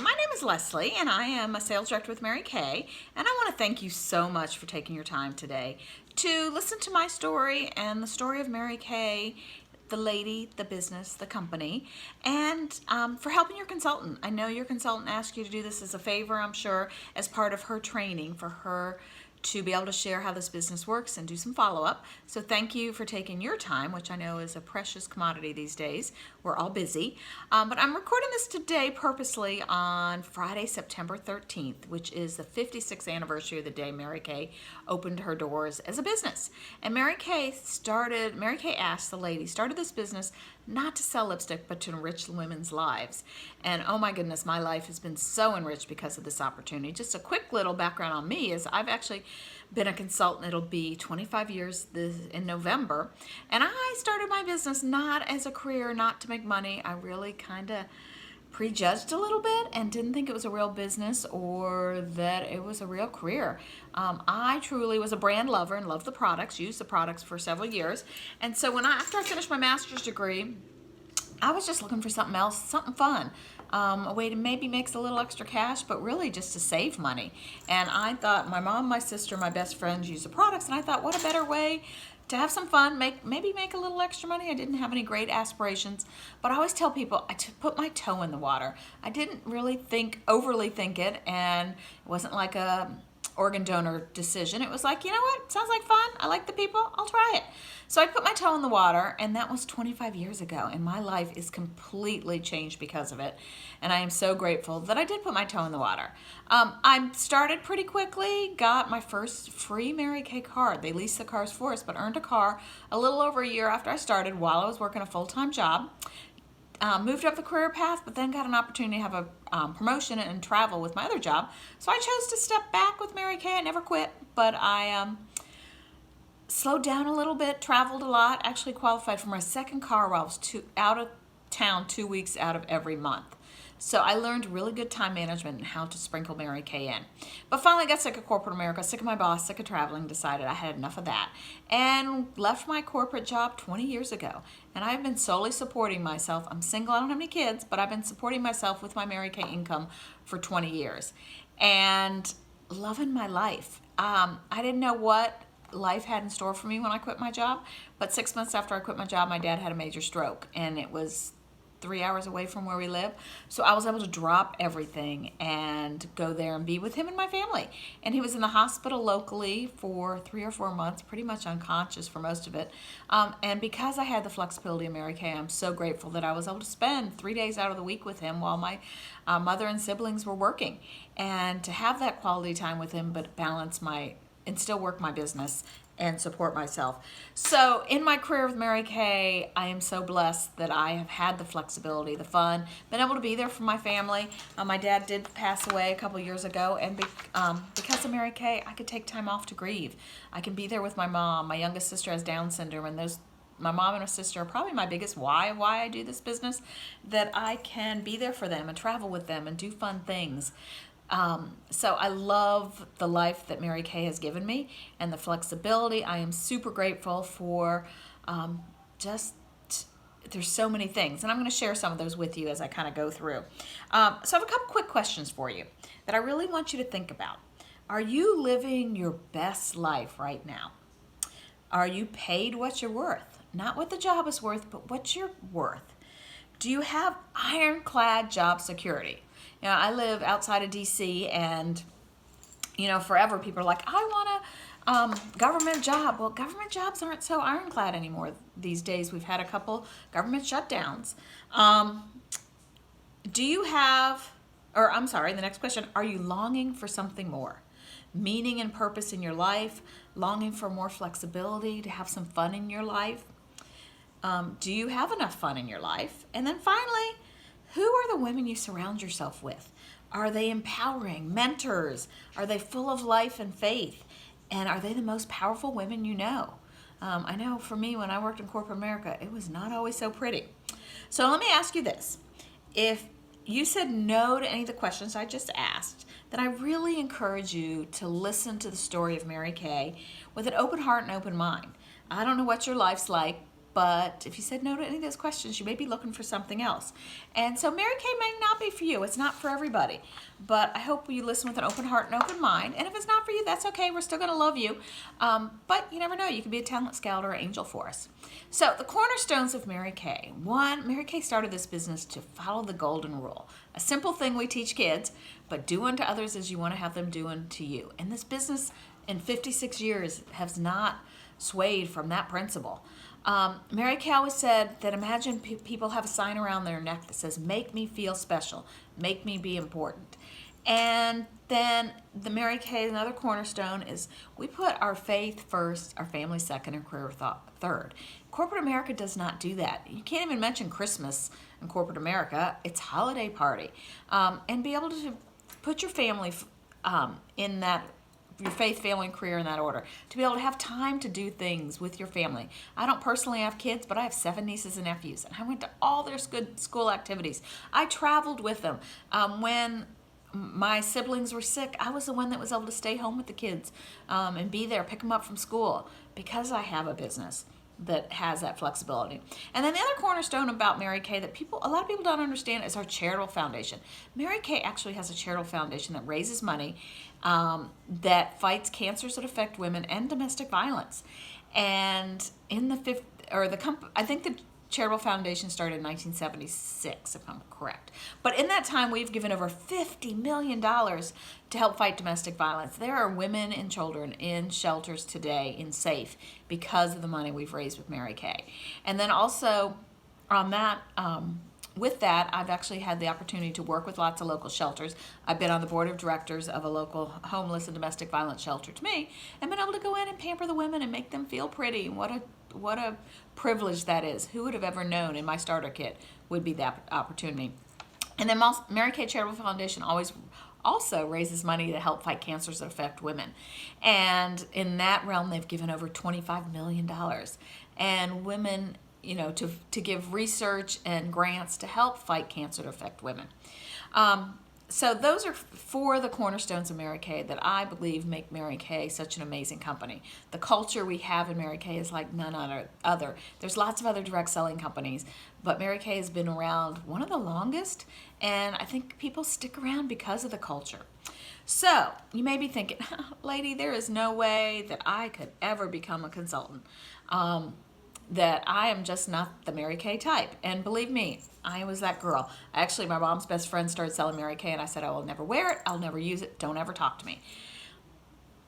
my name is Leslie, and I am a sales director with Mary Kay, and I want to thank you so much for taking your time today to listen to my story and the story of Mary Kay, the lady, the business, the company, and for helping your consultant. I know your consultant asked you to do this as a favor, I'm sure, as part of her training for her to be able to share how this business works and do some follow-up. So thank you for taking your time, which I know is a precious commodity these days. We're all busy. But I'm recording this today purposely on Friday, September 13th, which is the 56th anniversary of the day Mary Kay opened her doors as a business. And Mary Kay asked the lady, started this business not to sell lipstick, but to enrich women's lives. And oh my goodness, my life has been so enriched because of this opportunity. Just a quick little background on me is I've actually been a consultant. It'll be 25 years in November. And I started my business not as a career, not to make money. I really kind of prejudged a little bit and didn't think it was a real business or that it was a real career. I truly was a brand lover and loved the products, used the products for several years. And so after I finished my master's degree, I was just looking for something else, something fun. A way to maybe make a little extra cash, but really just to save money. And I thought my mom, my sister, my best friends use the products, and I thought, what a better way to have some fun, maybe make a little extra money. I didn't have any great aspirations, but I always tell people I put my toe in the water. I didn't really overly think it, and it wasn't like a organ donor decision. It was like, you know what, sounds like fun. I like the people, I'll try it. So I put my toe in the water, and that was 25 years ago, and my life is completely changed because of it. And I am so grateful that I did put my toe in the water. I started pretty quickly, got my first free Mary Kay card. They leased the cars for us, but earned a car a little over a year after I started while I was working a full-time job. Moved up the career path, but then got an opportunity to have a promotion and travel with my other job. So I chose to step back with Mary Kay. I never quit, but I slowed down a little bit, traveled a lot, actually qualified for my second car while I was out of town 2 weeks out of every month. So I learned really good time management and how to sprinkle Mary Kay in. But finally got sick of corporate America, sick of my boss, sick of traveling, decided I had enough of that, and left my corporate job 20 years ago. And I've been solely supporting myself. I'm single, I don't have any kids, but I've been supporting myself with my Mary Kay income for 20 years. And loving my life. I didn't know what life had in store for me when I quit my job, but 6 months after I quit my job, my dad had a major stroke, and it was 3 hours away from where we live. So I was able to drop everything and go there and be with him and my family. And he was in the hospital locally for 3 or 4 months, pretty much unconscious for most of it. And because I had the flexibility of Mary Kay, I'm so grateful that I was able to spend 3 days out of the week with him while my mother and siblings were working, and to have that quality time with him, but balance and still work my business and support myself. So in my career with Mary Kay, I am so blessed that I have had the flexibility, the fun, been able to be there for my family. My dad did pass away a couple years ago, and because of Mary Kay, I could take time off to grieve. I can be there with my mom. My youngest sister has Down syndrome, and my mom and my sister are probably my biggest why I do this business, that I can be there for them and travel with them and do fun things. So I love the life that Mary Kay has given me and the flexibility. I am super grateful for there's so many things, and I'm going to share some of those with you as I kind of go through. So I have a couple quick questions for you that I really want you to think about. Are you living your best life right now? Are you paid what you're worth? Not what the job is worth, but what you're worth. Do you have ironclad job security? You know, I live outside of DC, and forever people are like, I want a government job. Well, government jobs aren't so ironclad anymore these days. We've had a couple government shutdowns. The next question, are you longing for something more? Meaning and purpose in your life, longing for more flexibility, to have some fun in your life? Do you have enough fun in your life? And then finally, who are the women you surround yourself with? Are they empowering mentors? Are they full of life and faith? And are they the most powerful women you know? I know for me, when I worked in corporate America, it was not always so pretty. So let me ask you this. If you said no to any of the questions I just asked, then I really encourage you to listen to the story of Mary Kay with an open heart and open mind. I don't know what your life's like, but if you said no to any of those questions, you may be looking for something else. And so Mary Kay may not be for you. It's not for everybody. But I hope you listen with an open heart and open mind. And if it's not for you, that's okay. We're still going to love you. But you never know. You can be a talent scout or angel for us. So the cornerstones of Mary Kay. One, Mary Kay started this business to follow the golden rule. A simple thing we teach kids, but do unto others as you want to have them do unto you. And this business in 56 years has not swayed from that principle. Mary Kay always said that imagine people have a sign around their neck that says, make me feel special, make me be important. And then the Mary Kay, another cornerstone is we put our faith first, our family second, and career third. Corporate America does not do that. You can't even mention Christmas in corporate America. It's holiday party. And be able to put your family in that, your faith, family, and career in that order. To be able to have time to do things with your family. I don't personally have kids, but I have 7 nieces and nephews, and I went to all their good school activities. I traveled with them. When my siblings were sick, I was the one that was able to stay home with the kids and be there, pick them up from school, because I have a business that has that flexibility. And then the other cornerstone about Mary Kay that a lot of people don't understand is our charitable foundation. Mary Kay actually has a charitable foundation that raises money that fights cancers that affect women and domestic violence. And in I think the charitable foundation started in 1976, if I'm correct. But in that time, we've given over $50 million to help fight domestic violence. There are women and children in shelters today in SAFE because of the money we've raised with Mary Kay. And then also on that, with that, I've actually had the opportunity to work with lots of local shelters. I've been on the board of directors of a local homeless and domestic violence shelter to me, and been able to go in and pamper the women and make them feel pretty. What a privilege that is. Who would have ever known in my starter kit would be that opportunity. And then Mary Kay Charitable Foundation also raises money to help fight cancers that affect women. And in that realm, they've given over $25 million. And women, to give research and grants to help fight cancer that affect women. So those are 4 of the cornerstones of Mary Kay that I believe make Mary Kay such an amazing company. The culture we have in Mary Kay is like none other. There's lots of other direct selling companies, but Mary Kay has been around one of the longest, and I think people stick around because of the culture. So you may be thinking, lady, there is no way that I could ever become a consultant. That I am just not the Mary Kay type. And believe me, I was that girl. Actually, my mom's best friend started selling Mary Kay, and I said, I will never wear it. I'll never use it. Don't ever talk to me.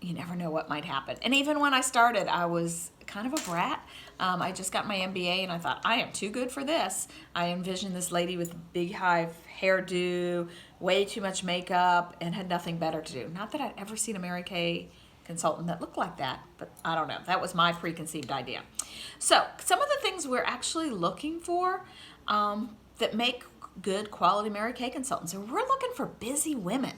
You never know what might happen. And even when I started, I was kind of a brat. I just got my MBA, and I thought, I am too good for this. I envisioned this lady with big high hairdo, way too much makeup, and had nothing better to do. Not that I'd ever seen a Mary Kay consultant that looked like that, but I don't know. That was my preconceived idea. So some of the things we're actually looking for that make good quality Mary Kay consultants, and we're looking for busy women.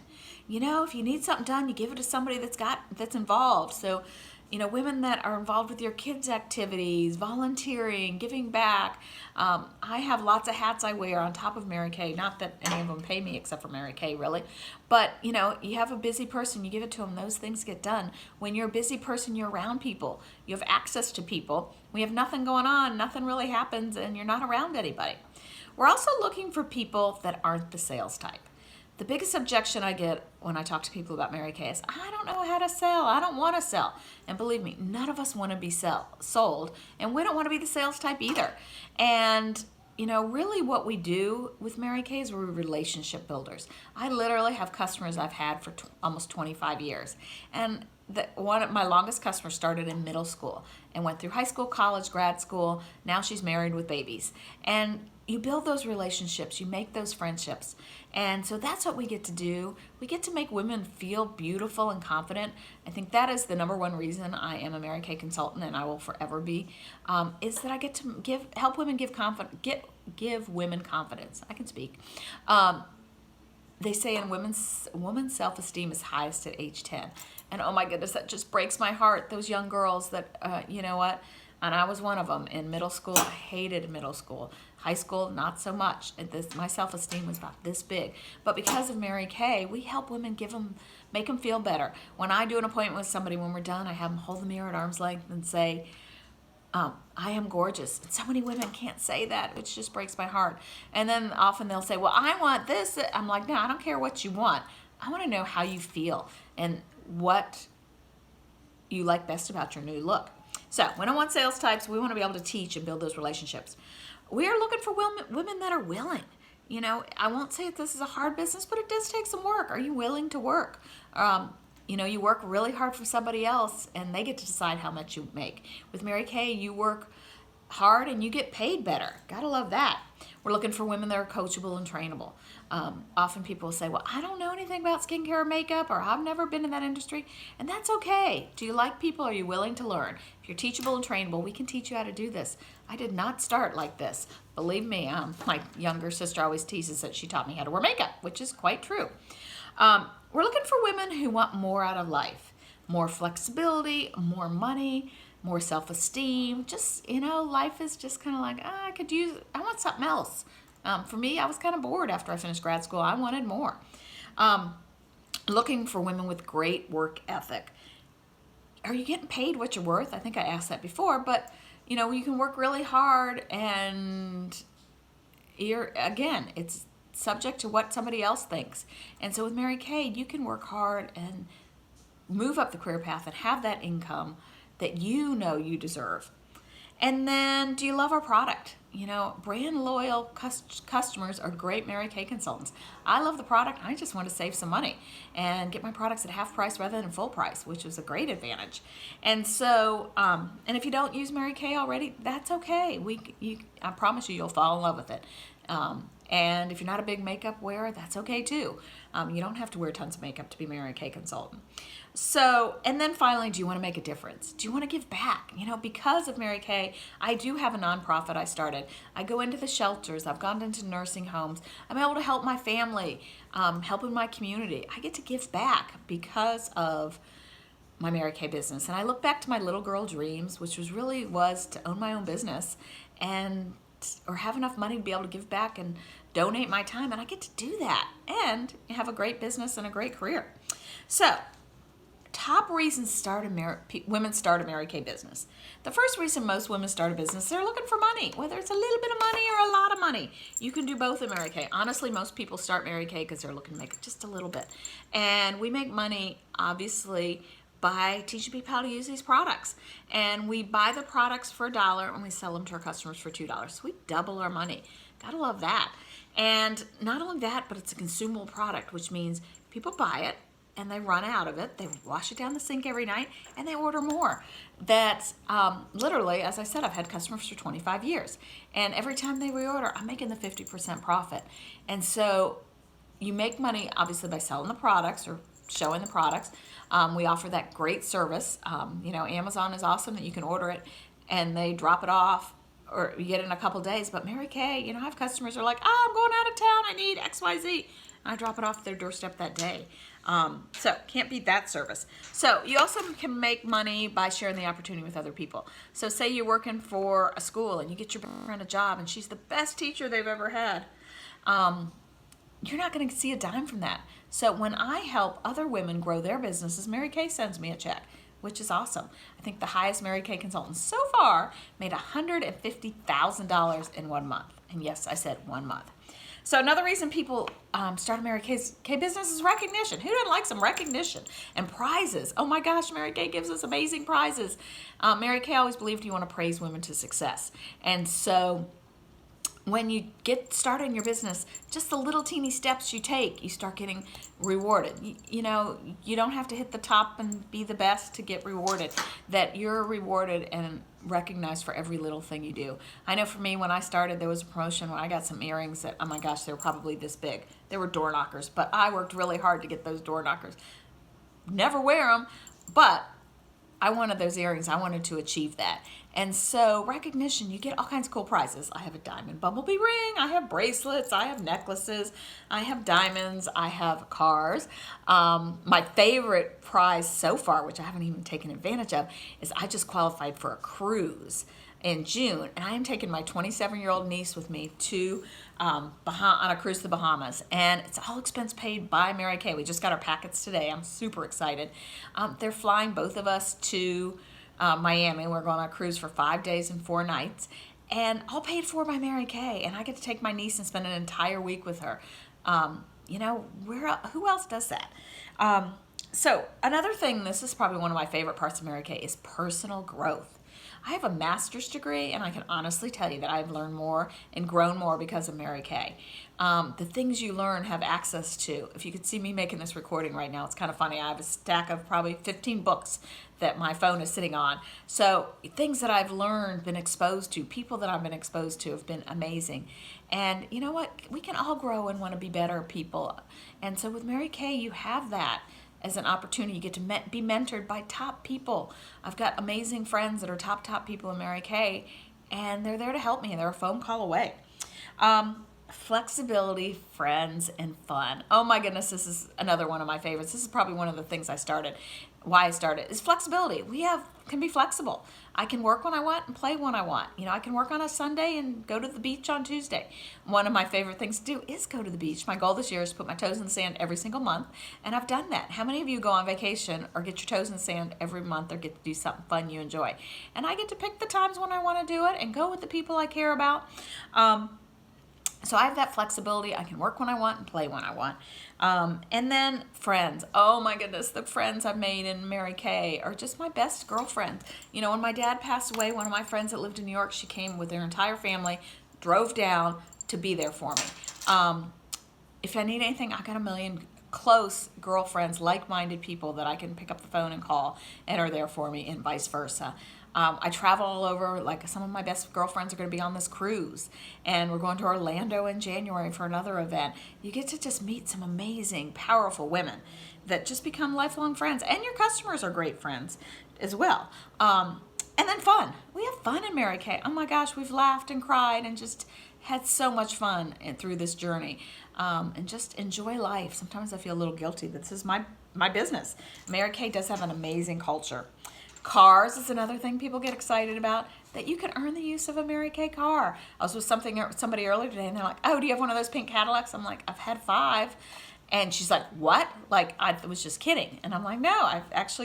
If you need something done, you give it to somebody that's involved. So, women that are involved with your kids' activities, volunteering, giving back. I have lots of hats I wear on top of Mary Kay. Not that any of them pay me except for Mary Kay, really. But, you have a busy person, you give it to them, those things get done. When you're a busy person, you're around people. You have access to people. We have nothing going on, nothing really happens, and you're not around anybody. We're also looking for people that aren't the sales type. The biggest objection I get when I talk to people about Mary Kay is, I don't know how to sell. I don't want to sell. And believe me, none of us want to be sold, and we don't want to be the sales type either. And, really what we do with Mary Kay is we're relationship builders. I literally have customers I've had for almost 25 years. And one of my longest customers started in middle school and went through high school, college, grad school. Now she's married with babies. And you build those relationships, you make those friendships. And so that's what we get to do. We get to make women feel beautiful and confident. I think that is the number one reason I am a Mary Kay consultant, and I will forever be, is that I get to help women give women confidence. I can speak. They say in women's self-esteem is highest at age 10. And oh my goodness, that just breaks my heart. Those young girls that, you know what? And I was one of them. In middle school, I hated middle school. High school, not so much. My self-esteem was about this big. But because of Mary Kay, we help women make them feel better. When I do an appointment with somebody, when we're done, I have them hold the mirror at arm's length and say, I am gorgeous. And so many women can't say that, which just breaks my heart. And then often they'll say, well, I want this. I'm like, no, I don't care what you want. I want to know how you feel and what you like best about your new look. So one-on-one sales types, we want to be able to teach and build those relationships. We are looking for women that are willing. You know, I won't say this is a hard business, but it does take some work. Are you willing to work? You know, you work really hard for somebody else and they get to decide how much you make. With Mary Kay, you work hard and you get paid better. Gotta love that. We're looking for women that are coachable and trainable. Often people will say, well, I don't know anything about skincare or makeup, or I've never been in that industry, and that's okay. Do you like people? Are you willing to learn? If you're teachable and trainable, we can teach you how to do this. I did not start like this. Believe me, my younger sister always teases that she taught me how to wear makeup, which is quite true. We're looking for women who want more out of life, more flexibility, more money, more self-esteem. Just, you know, life is just kind of like, I want something else. For me, I was kind of bored after I finished grad school. I wanted more. Looking for women with great work ethic. Are you getting paid what you're worth? I think I asked that before, but you know, you can work really hard and it's subject to what somebody else thinks. And so with Mary Kay, you can work hard and move up the career path and have that income that you know you deserve. And then, do you love our product? You know, brand loyal customers are great Mary Kay consultants. I love the product. I just want to save some money and get my products at half price rather than full price, which is a great advantage. And so, and if you don't use Mary Kay already, that's okay. I promise you, you'll fall in love with it. And if you're not a big makeup wearer, that's okay too. You don't have to wear tons of makeup to be a Mary Kay consultant. So, and then finally, do you want to make a difference? Do you want to give back? You know, because of Mary Kay, I do have a nonprofit I started. I go into the shelters. I've gone into nursing homes. I'm able to help my family, helping my community. I get to give back because of my Mary Kay business. And I look back to my little girl dreams, which was to own my own business or have enough money to be able to give back and donate my time. And I get to do that and have a great business and a great career. So, top reasons women start a Mary Kay business. The first reason most women start a business, they're looking for money, whether it's a little bit of money or a lot of money. You can do both in Mary Kay. Honestly, most people start Mary Kay because they're looking to make just a little bit. And we make money, obviously, by teaching people how to use these products. And we buy the products for $1 and we sell them to our customers for $2. So we double our money. Gotta love that. And not only that, but it's a consumable product, which means people buy it and they run out of it. They wash it down the sink every night and they order more. That's literally, as I said, I've had customers for 25 years. And every time they reorder, I'm making the 50% profit. And so you make money, obviously, by selling the products or showing the products. We offer that great service. You know, Amazon is awesome that you can order it and they drop it off or you get it in a couple days. But Mary Kay, you know, I have customers who are like, I'm going out of town. I need XYZ. And I drop it off their doorstep that day. So can't beat that service. So you also can make money by sharing the opportunity with other people. So say you're working for a school and you get your friend a job and she's the best teacher they've ever had. You're not going to see a dime from that. So when I help other women grow their businesses, Mary Kay sends me a check, which is awesome. I think the highest Mary Kay consultant so far made $150,000 in 1 month. And yes, I said 1 month. So another reason people start a Mary Kay business is recognition. Who doesn't like some recognition and prizes? Oh my gosh, Mary Kay gives us amazing prizes. Mary Kay always believed you want to praise women to success. And so when you get started in your business, just the little teeny steps you take, you start getting rewarded. You know, you don't have to hit the top and be the best to get rewarded. That you're rewarded and recognized for every little thing you do. I know for me, when I started, there was a promotion where I got some earrings that, oh my gosh, they were probably this big. They were door knockers, but I worked really hard to get those door knockers. Never wear them, but I wanted those earrings. I wanted to achieve that. And so recognition, you get all kinds of cool prizes. I have a diamond bumblebee ring. I have bracelets. I have necklaces. I have diamonds. I have cars. My favorite prize so far, which I haven't even taken advantage of, is I just qualified for a cruise in June. And I am taking my 27-year-old niece with me to on a cruise to the Bahamas. And it's all expense paid by Mary Kay. We just got our packets today. I'm super excited. They're flying both of us to Miami. We're going on a cruise for 5 days and 4 nights, and all paid for by Mary Kay. And I get to take my niece and spend an entire week with her. Who else does that? So another thing, this is probably one of my favorite parts of Mary Kay, is personal growth. I have a master's degree, and I can honestly tell you that I've learned more and grown more because of Mary Kay. The things you learn, have access to. If you could see me making this recording right now, it's kind of funny. I have a stack of probably 15 books that my phone is sitting on. So things that I've learned, been exposed to, people that I've been exposed to have been amazing. And you know what? We can all grow and want to be better people. And so with Mary Kay, you have that as an opportunity. You get to be mentored by top people. I've got amazing friends that are top people in Mary Kay, and they're there to help me, and they're a phone call away. Flexibility, friends, and fun. Oh my goodness, this is another one of my favorites. This is probably one of the things why I started, is flexibility. Can be flexible. I can work when I want and play when I want. I can work on a Sunday and go to the beach on Tuesday. One of my favorite things to do is go to the beach. My goal this year is to put my toes in the sand every single month, and I've done that. How many of you go on vacation or get your toes in the sand every month or get to do something fun you enjoy? And I get to pick the times when I want to do it and go with the people I care about. So I have that flexibility. I can work when I want and play when I want. And then friends. Oh my goodness, the friends I've made in Mary Kay are just my best girlfriends. When my dad passed away, one of my friends that lived in New York, she came with their entire family, drove down to be there for me. If I need anything, I got a million close girlfriends, like-minded people that I can pick up the phone and call and are there for me, and vice versa. I travel all over. Like, some of my best girlfriends are going to be on this cruise, and we're going to Orlando in January for another event. You get to just meet some amazing, powerful women that just become lifelong friends, and your customers are great friends as well. And then fun. We have fun in Mary Kay. Oh my gosh, we've laughed and cried and just had so much fun through this journey. And just enjoy life. Sometimes I feel a little guilty. This is my business. Mary Kay does have an amazing culture. Cars is another thing people get excited about, that you can earn the use of a Mary Kay car. I was with somebody earlier today, and they're like, oh, do you have one of those pink Cadillacs? I'm like, I've had 5. And she's like, what? Like, I was just kidding. And I'm like, no,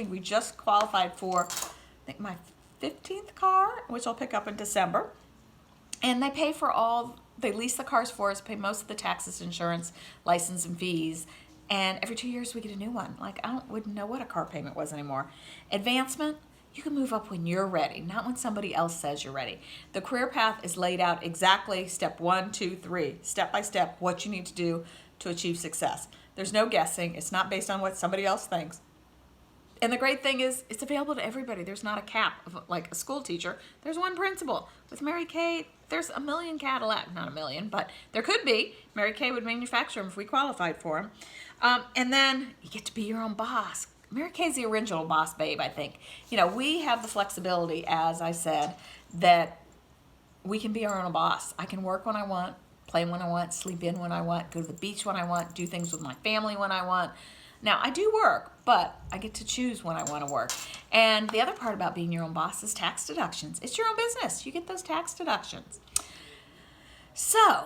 we just qualified for, I think, my 15th car, which I'll pick up in December. And they lease the cars for us, pay most of the taxes, insurance, license, and fees. And every 2 years we get a new one. Like, wouldn't know what a car payment was anymore. Advancement, you can move up when you're ready, not when somebody else says you're ready. The career path is laid out exactly, step 1, 2, 3, step by step, what you need to do to achieve success. There's no guessing. It's not based on what somebody else thinks. And the great thing is, it's available to everybody. There's not a cap of, like a school teacher. There's one principal. With Mary Kay, there's a million Cadillac, not a million, but there could be. Mary Kay would manufacture them if we qualified for them. And then you get to be your own boss. Mary Kay's the original boss babe, I think. We have the flexibility, as I said, that we can be our own boss. I can work when I want, play when I want, sleep in when I want, go to the beach when I want, do things with my family when I want. Now, I do work, but I get to choose when I want to work. And the other part about being your own boss is tax deductions. It's your own business. You get those tax deductions. So,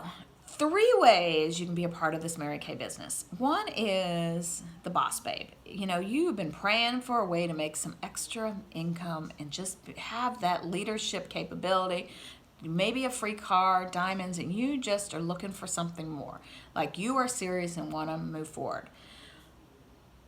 3 ways you can be a part of this Mary Kay business. One is the boss babe. You've been praying for a way to make some extra income and just have that leadership capability, maybe a free car, diamonds, and you just are looking for something more. Like, you are serious and want to move forward.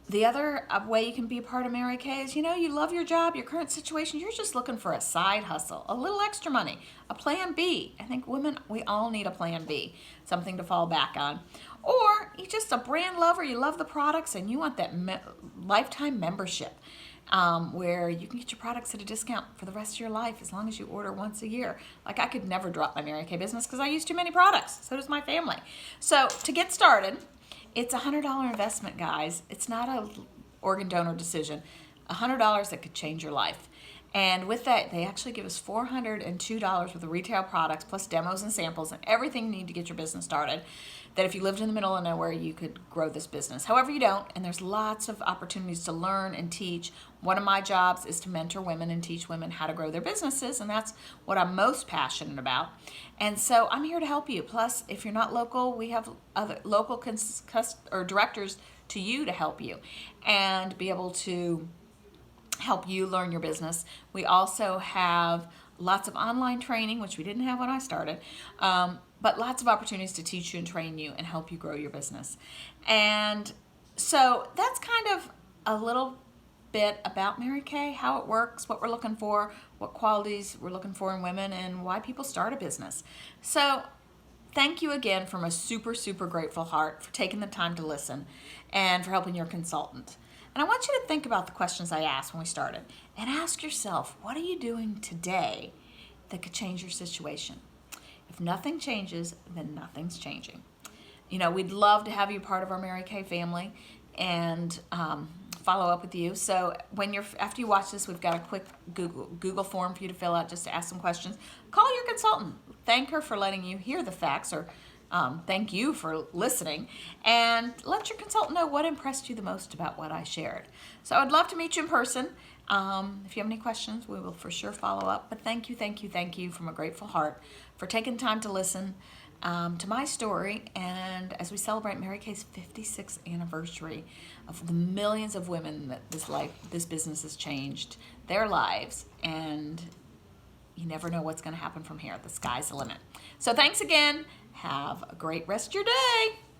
The other way you can be a part of Mary Kay is, you love your job, your current situation, you're just looking for a side hustle, a little extra money, a plan B. I think women, we all need a plan B, something to fall back on. Or you're just a brand lover, you love the products, and you want that lifetime membership where you can get your products at a discount for the rest of your life as long as you order once a year. Like, I could never drop my Mary Kay business because I use too many products. So does my family. So to get started, it's a $100 investment, guys. It's not an organ donor decision. $100 that could change your life. And with that, they actually give us $402 worth of retail products, plus demos and samples and everything you need to get your business started, that if you lived in the middle of nowhere, you could grow this business. However, you don't, and there's lots of opportunities to learn and teach. One of my jobs is to mentor women and teach women how to grow their businesses, and that's what I'm most passionate about. And so I'm here to help you. Plus, if you're not local, we have other local directors to you to help you and be able to help you learn your business. We also have lots of online training, which we didn't have when I started, but lots of opportunities to teach you and train you and help you grow your business. And so that's kind of a little bit about Mary Kay, how it works, what we're looking for, what qualities we're looking for in women, and why people start a business. So thank you again from a super, super grateful heart for taking the time to listen and for helping your consultant. And I want you to think about the questions I asked when we started and ask yourself, what are you doing today that could change your situation? If nothing changes, then nothing's changing. You know, we'd love to have you part of our Mary Kay family and follow up with you. So after you watch this, we've got a quick Google form for you to fill out just to ask some questions. Call your consultant. Thank her for letting you hear the facts, or thank you for listening, and let your consultant know what impressed you the most about what I shared. So I'd love to meet you in person. If you have any questions, we will for sure follow up. But thank you from a grateful heart for taking time to listen to my story, and as we celebrate Mary Kay's 56th anniversary of the millions of women that this business has changed their lives, and you never know what's going to happen from here. The sky's the limit. So thanks again. Have a great rest of your day.